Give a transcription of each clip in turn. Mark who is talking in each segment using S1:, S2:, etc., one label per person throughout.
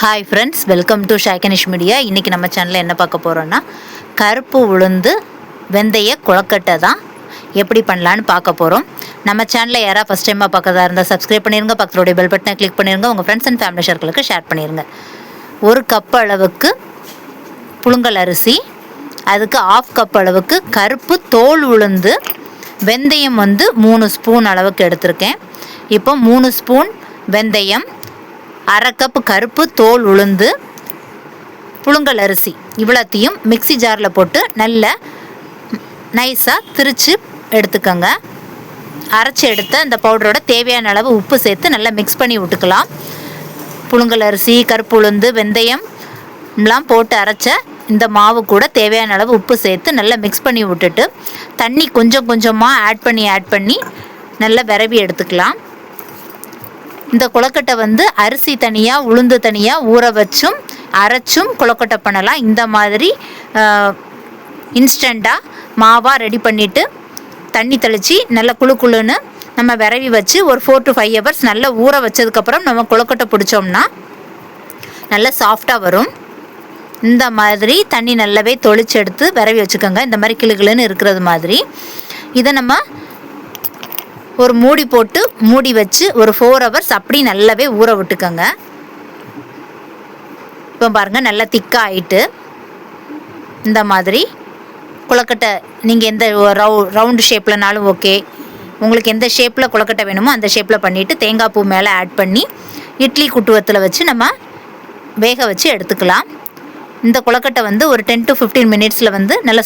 S1: Hi friends, welcome to ஷாய்கனிஷ் media. இன்றைக்கி நம்ம சேனலில் என்ன பார்க்க போகிறோன்னா, கருப்பு உளுந்து வெந்தய கொழக்கட்டை தான் எப்படி பண்ணலான்னு பார்க்க போகிறோம். நம்ம சேனலில் யாராவது ஃபஸ்ட் டைமாக பார்க்கறதா இருந்தால் சப்ஸ்கிரைப் பண்ணிடுங்க, பக்கத்துடைய பெல் பட்டனை கிளிக் பண்ணிடுங்க, உங்கள் ஃப்ரெண்ட்ஸ் அண்ட் ஃபேமிலி சர்க்கிளுக்கு ஷேர் பண்ணிடுங்க. ஒரு கப் அளவுக்கு புழுங்கல் அரிசி, அதுக்கு 1/2 கப் அளவுக்கு கருப்பு தோல் உளுந்து, வெந்தயம் 3 ஸ்பூன் அளவுக்கு எடுத்திருக்கேன். இப்போ 3 ஸ்பூன் வெந்தயம், 1/2 கப் கருப்பு தோல் உளுந்து, புழுங்கல் அரிசி இவ்வளோத்தையும் மிக்சி ஜாரில் போட்டு நல்ல நைஸாக திரித்து எடுத்துக்கோங்க. அரைச்சி எடுத்த அந்த பவுடரோட தேவையான அளவு உப்பு சேர்த்து நல்லா மிக்ஸ் பண்ணி விட்டுக்கலாம். புழுங்கல் அரிசி, கருப்பு உளுந்து, வெந்தயம் எல்லாம் போட்டு அரைச்ச இந்த மாவு கூட தேவையான அளவு உப்பு சேர்த்து நல்லா மிக்ஸ் பண்ணி விட்டுட்டு தண்ணி கொஞ்சம் கொஞ்சமாக ஆட் பண்ணி நல்லா விரவி எடுத்துக்கலாம். இந்த கொழக்கட்டை அரிசி தனியாக உளுந்து தனியாக ஊற வச்சும் அரைச்சும் கொழக்கட்டை பண்ணலாம். இந்த மாதிரி இன்ஸ்டண்ட்டாக மாவாக ரெடி பண்ணிவிட்டு தண்ணி தெளித்து நல்லா குழுன்னு நம்ம விரவி வச்சு ஒரு 4 to 5 hours நல்லா ஊற வச்சதுக்கப்புறம் நம்ம கொழக்கட்டை பிடிச்சோம்னா நல்லா சாஃப்டாக வரும். இந்த மாதிரி தண்ணி நல்லாவே தொளிச்சு எடுத்து விரவி வச்சுக்கோங்க. இந்த மாதிரி கிளுகிளுன்னு இருக்கிறது மாதிரி இதை நம்ம ஒரு மூடி போட்டு மூடி வச்சு ஒரு 4 hours அப்படி நல்லாவே ஊற விட்டுக்கோங்க. இப்போ பாருங்கள், நல்லா திக்காக ஆகிட்டு இந்த மாதிரி கொழக்கட்டை நீங்கள் எந்த ரவுண்டு ஷேப்லனாலும் ஓகே, உங்களுக்கு எந்த ஷேப்பில் கொழக்கட்டை வேணுமோ அந்த ஷேப்பில் பண்ணிவிட்டு தேங்காய் பூ மேலே ஆட் பண்ணி இட்லி குட்டுவத்தில் வச்சு நம்ம வேக வச்சு எடுத்துக்கலாம். இந்த கொழக்கட்டை ஒரு 10 to 15 minutes நல்லா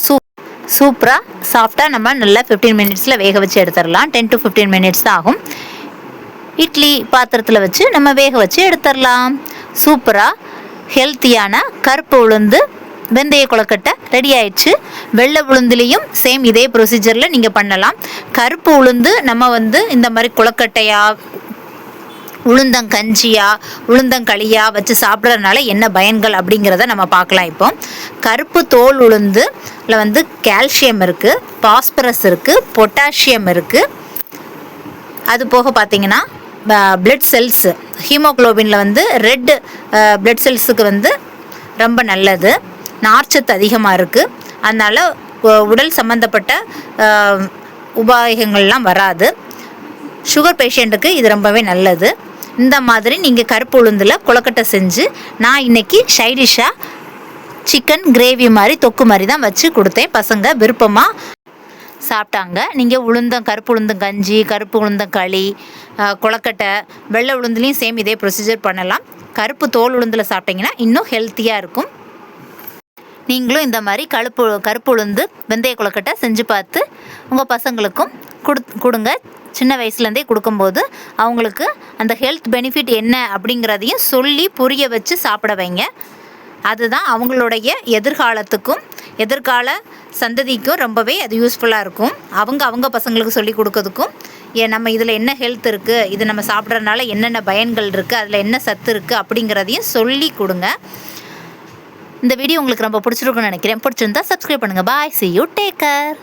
S1: சூப்பராக சாஃப்டாக நம்ம நல்லா 15 minutes வேக வச்சு எடுத்துடலாம். 10 to 15 minutes தான் ஆகும். இட்லி பாத்திரத்தில் வச்சு நம்ம வேக வச்சு எடுத்துடலாம். சூப்பராக ஹெல்த்தியான கருப்பு உளுந்து வெந்தய கொழக்கட்டை ரெடி ஆயிடுச்சு. வெள்ளை உளுந்துலேயும் சேம் இதே ப்ரொசீஜரில் நீங்கள் பண்ணலாம். கருப்பு உளுந்து நம்ம இந்த மாதிரி கொழக்கட்டையாக உளுந்தங்கஞ்சியா உளுந்தங்களியா வச்சு சாப்பிட்றதுனால என்ன பயன்கள் அப்படிங்கிறத நம்ம பார்க்கலாம். இப்போ கருப்பு தோல் உளுந்துல கால்சியம் இருக்குது, பாஸ்பரஸ் இருக்குது, பொட்டாசியம் இருக்குது. அது போக பார்த்திங்கன்னா பிளட் செல்ஸு ஹீமோக்ளோபினில் ரெட் பிளட் செல்ஸுக்கு ரொம்ப நல்லது. நார்ச்சத்து அதிகமாக இருக்குது. அதனால் உடல் சம்மந்தப்பட்ட உபாயங்கள்லாம் வராது. சுகர் பேஷண்ட்டுக்கு இது ரொம்பவே நல்லது. இந்த மாதிரி நீங்கள் கருப்பு உளுந்தில் கொழக்கட்டை செஞ்சு நான் இன்றைக்கி சைடிஷாக சிக்கன் கிரேவி மாதிரி தொக்கு மாதிரி தான் வச்சு கொடுத்தேன். பசங்க விருப்பமாக சாப்பிட்டாங்க. நீங்கள் கருப்பு உளுந்தங்கஞ்சி, கருப்பு உளுந்தங்களி, கொழக்கட்டை, வெள்ளை உளுந்துலேயும் சேம் இதே ப்ரொசீஜர் பண்ணலாம். கருப்பு தோல் உளுந்தில் சாப்பிட்டிங்கன்னா இன்னும் ஹெல்த்தியாக இருக்கும். நீங்களும் இந்த மாதிரி கருப்பு உளுந்து வெந்தய கொழக்கட்டை செஞ்சு பார்த்து உங்கள் பசங்களுக்கும் கொடுங்க. சின்ன வயசுலேருந்தே கொடுக்கும்போது அவங்களுக்கு அந்த ஹெல்த் பெனிஃபிட் என்ன அப்படிங்கிறதையும் சொல்லி புரிய வச்சு சாப்பிட வைங்க. அதுதான் அவங்களுடைய எதிர்காலத்துக்கும் எதிர்கால சந்ததிக்கும் ரொம்பவே அது யூஸ்ஃபுல்லாக இருக்கும். அவங்க பசங்களுக்கு சொல்லி கொடுக்கறதுக்கும் நம்ம இதில் என்ன ஹெல்த் இருக்குது, இது நம்ம சாப்பிட்றதுனால என்னென்ன பயன்கள் இருக்குது, அதில் என்ன சத்து இருக்குது அப்படிங்கிறதையும் சொல்லி கொடுங்க. இந்த வீடியோ உங்களுக்கு ரொம்ப பிடிச்சிருக்குன்னு நினைக்கிறேன். பிடிச்சிருந்தா சப்ஸ்கிரைப் பண்ணுங்கள். பாய், see you, take care.